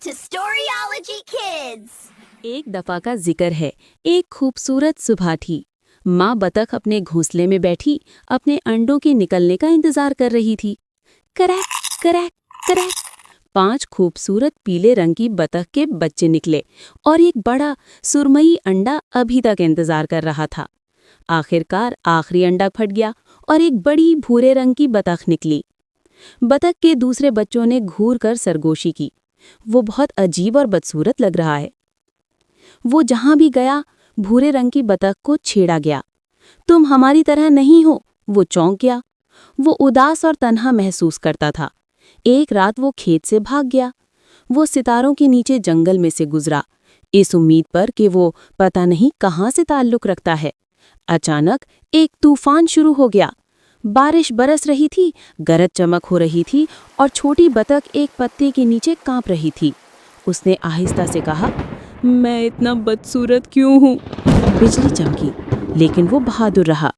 to Storyology Kids. एक दफा का जिक्र है। एक खूबसूरत सुबह थी। माँ बतख अपने घोंसले में बैठी अपने अंडों के निकलने का इंतजार कर रही थी। करैक करैक करैक 5 खूबसूरत पीले रंग की बतख के बच्चे निकले और एक बड़ा सुरमई अंडा अभी तक इंतजार कर रहा था। आखिरकार आखिरी अंडा फट गया और एक बड़ी भूरे रंग की बतख निकली। बतख के दूसरे बच्चों ने घूर कर सरगोशी की। वो बहुत अजीब और बदसूरत लग रहा है। वो जहां भी गया भूरे रंग की बतख को छेड़ा गया। तुम हमारी तरह नहीं हो, वो चौंक गया। वो उदास और तन्हा महसूस करता था। एक रात वो खेत से भाग गया। वो सितारों के नीचे जंगल में से गुजरा, इस उम्मीद पर कि वो पता नहीं कहाँ से ताल्लुक रखता है। अचानक एक तूफान शुरू हो गया। बारिश बरस रही थी, गरज चमक हो रही थी और छोटी बतख एक पत्ते के नीचे कांप रही थी। उसने आहिस्ता से कहा, मैं इतना बदसूरत क्यों हूँ? बिजली चमकी, लेकिन वो बहादुर रहा।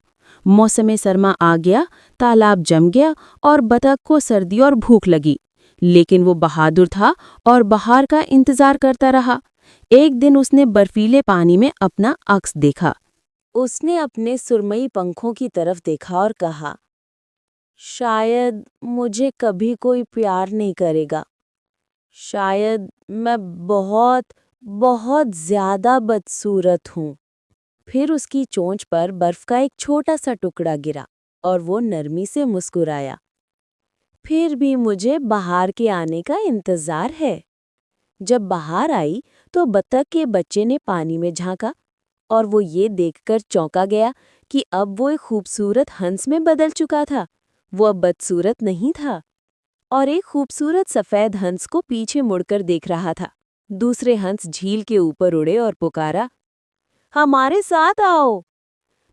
मौसम सरमा आ गया, तालाब जम गया और बतख को सर्दी और भूख लगी, लेकिन वो बहादुर था और बहार का इंतजार करता रहा। एक दिन उसने बर्फीले पानी में अपना अक्स देखा। उसने अपने सुरमई पंखों की तरफ देखा और कहा, शायद मुझे कभी कोई प्यार नहीं करेगा। शायद मैं बहुत बहुत ज्यादा बदसूरत हूँ। फिर उसकी चोंच पर बर्फ का एक छोटा सा टुकड़ा गिरा और वो नरमी से मुस्कुराया। फिर भी मुझे बहार के आने का इंतजार है। जब बहार आई तो बतख के बच्चे ने पानी में झांका और वो ये देखकर चौंका गया कि अब वो एक खूबसूरत हंस में बदल चुका था। वो अब बदसूरत नहीं था और एक खूबसूरत सफेद हंस को पीछे मुड़कर देख रहा था। दूसरे हंस झील के ऊपर उड़े और पुकारा, हमारे साथ आओ।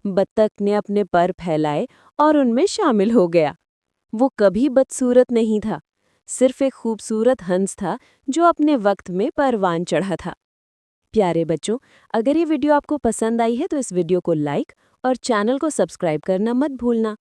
बत्तख ने अपने पर फैलाए और उनमें शामिल हो गया। वो कभी बदसूरत नहीं था, सिर्फ एक खूबसूरत हंस था जो अपने वक्त में परवान चढ़ा था। प्यारे बच्चों, अगर ये वीडियो आपको पसंद आई है तो इस वीडियो को लाइक और चैनल को सब्सक्राइब करना मत भूलना।